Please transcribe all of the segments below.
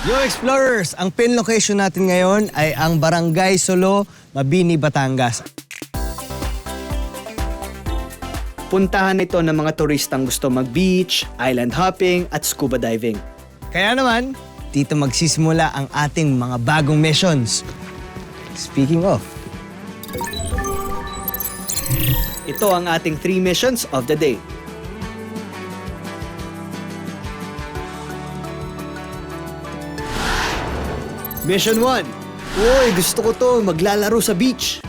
Yo Explorers! Ang pin location natin ngayon ay ang Barangay Solo, Mabini, Batangas. Puntahan ito ng mga turistang gusto mag-beach, island hopping at scuba diving. Kaya naman, dito magsisimula ang ating mga bagong missions. Speaking of, Ito ang ating 3 missions of the day. Mission 1. Uy, gusto ko to, maglalaro sa beach.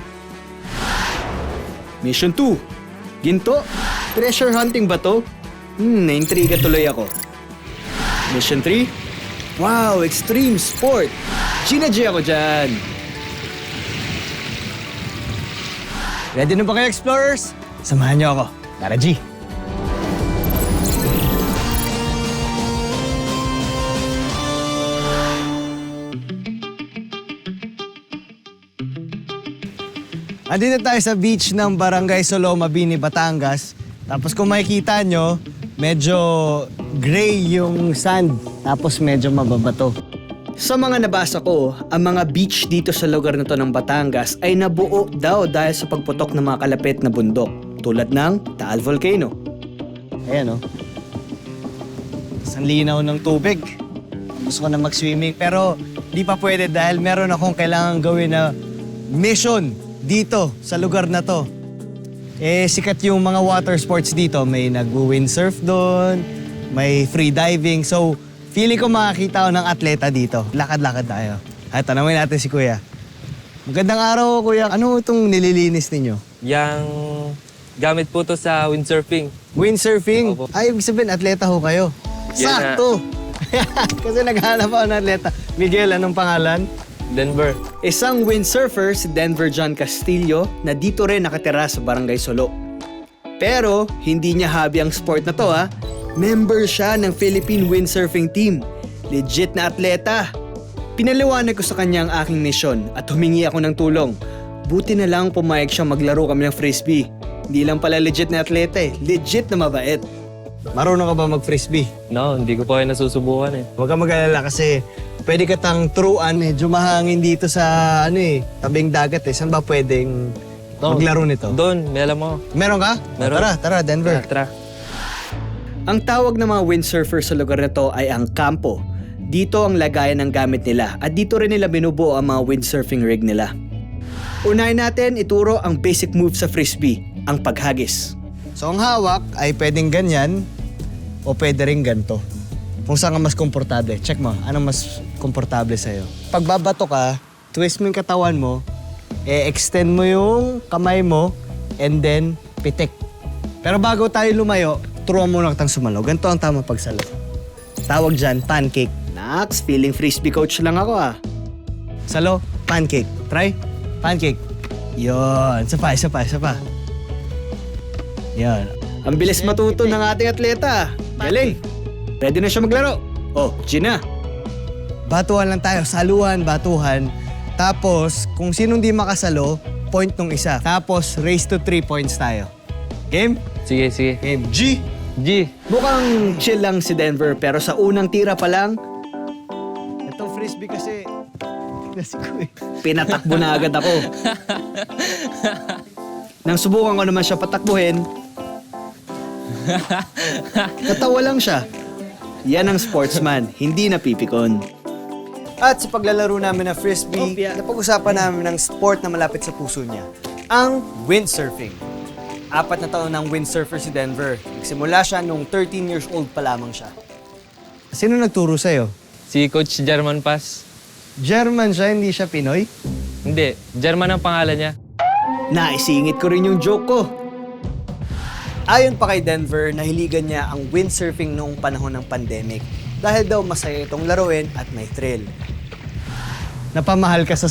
Mission 2. Ginto, treasure hunting ba to? Naintriga tuloy ako. Mission 3. Wow, extreme sport. G ako dyan. ready na ba kayo Explorers? Samahan niyo ako. Tara G! Andito tayo sa beach ng Barangay Solo, Mabini, Batangas. Tapos kung makikita nyo, medyo gray yung sand. Tapos medyo mababato. Sa mga nabasa ko, ang mga beach dito sa lugar na to ng Batangas ay nabuo daw dahil sa pagputok ng mga kalapit na bundok tulad ng Taal Volcano. Ayan o. Ang linaw ng tubig. Gusto ko na mag-swimming pero di pa pwede dahil meron akong kailangan gawin na mission dito sa lugar na to. Sikat yung mga water sports dito. May nag-windsurf doon, may free diving. So, feeling ko makakita ako ng atleta dito. Lakad-lakad tayo. Ay, tanawin natin si Kuya. Magandang araw, Kuya. Ano itong nililinis ninyo? Yang gamit po to sa windsurfing. Windsurfing? Opo. Ay, ibig sabihin, atleta ho kayo. Yan na. Sakto! Kasi naghahanap ako ng atleta. Miguel, anong pangalan? Denver. Isang windsurfer si Denver John Castillo na dito rin nakatira sa Barangay Solo. Pero hindi niya hobby ang sport na to ha. Member siya ng Philippine Windsurfing Team. Legit na atleta. Pinaliwanag ko sa kanya ang aking misyon at humingi ako ng tulong. Buti na lang pumayag siya maglaro kami ng frisbee. Hindi lang pala legit na atleta legit na mabait. Marunong ka ba mag-frisbee? No, hindi ko pa kayo nasusubukan eh. Huwag ka mag-alala kasi pwede ka tang truan medyo mahangin dito sa tabing dagat Saan ba pwedeng maglaro nito? Doon, may alam mo. Meron ka? Meron. Tara, Denver. Tara. Ang tawag ng mga windsurfer sa lugar na to ay ang kampo. Dito ang lagayan ng gamit nila at dito rin nila binubuo ang mga windsurfing rig nila. Unahin natin ituro ang basic move sa frisbee, ang paghagis. So ang hawak ay pwedeng ganyan o pwede rin ganito. Kung saan ka mas komportable. Check mo, anong mas komportable sa'yo. Pag babato ka, twist mo yung katawan mo, extend mo yung kamay mo, and then pitik. Pero bago tayo lumayo, turuan mo lang kitang sumalaw. Ganito ang tama pagsalo. Tawag dyan, pancake. Nax, feeling frisbee coach lang ako Salo, pancake. Try, pancake. Yon, isa pa. Yon. Ang bilis matuto ng ating atleta. Galing. Ready na siya maglaro. Oh, Gina. Batuhan lang tayo, saluhan, batuhan. Tapos, kung sinong di makasalo, point nung isa. Tapos, race to 3 points tayo. Game? Sige. Game. G! G. Mukhang chill lang si Denver pero sa unang tira pa lang, Itong frisbee kasi, kasi ko pinatakbo na agad ako. Nang subukan ko naman siya patakbuhin, natawa lang siya. Yan ang sportsman, hindi napipikon. At sa paglalaro namin ng frisbee, Opya. napag-usapan namin ng sport na malapit sa puso niya. Ang windsurfing. 4 na taon ng windsurfer si Denver. Nagsimula siya nung 13 years old pa lamang siya. Sino nagturo sa'yo? Si Coach German Pass. German siya, hindi siya Pinoy? Hindi, German ang pangalan niya. Naisingit ko rin yung joke ko. Ayon pa kay Denver, nahiligan niya ang windsurfing noong panahon ng pandemic dahil daw masaya itong laruin at may thrill. Napamahal ka sa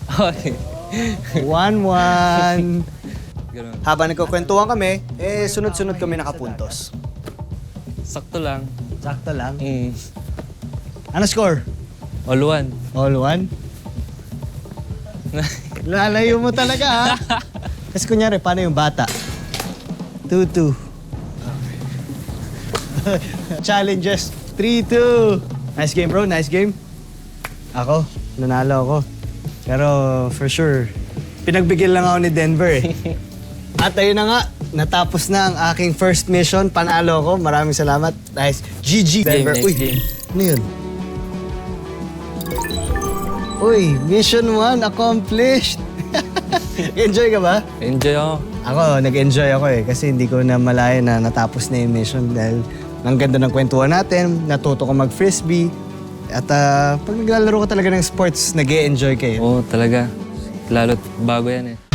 1-1. Ganun. Habang nagkukwentuhan kami, sunod-sunod kami nakapuntos. Sakto lang. Sakto lang. Mm. Ano score? All one. All 1? Lalayo mo talaga, ha? Kasi kunyari, paano yung bata? 2-2. Challenges, 3-2. Nice game, bro. Nice game. Ako, nanalo ako. Pero for sure, pinagbigyan lang ako ni Denver eh. At ayun na nga, natapos na ang aking first mission. Panalo ako. Maraming salamat. Nice. GG, Denver. nice Uy, game. ano yun? Uy, mission 1 accomplished. Enjoy ka ba? Enjoy ako. Ako, nag-enjoy ako eh. Kasi hindi ko na malaya na natapos na yung mission dahil ang ganda ng kwentuhan natin. Natuto ko mag-frisbee. At pag naglalaro ka talaga ng sports, nag-e-enjoy kayo. Oo, talaga. Lalo't bago yan eh.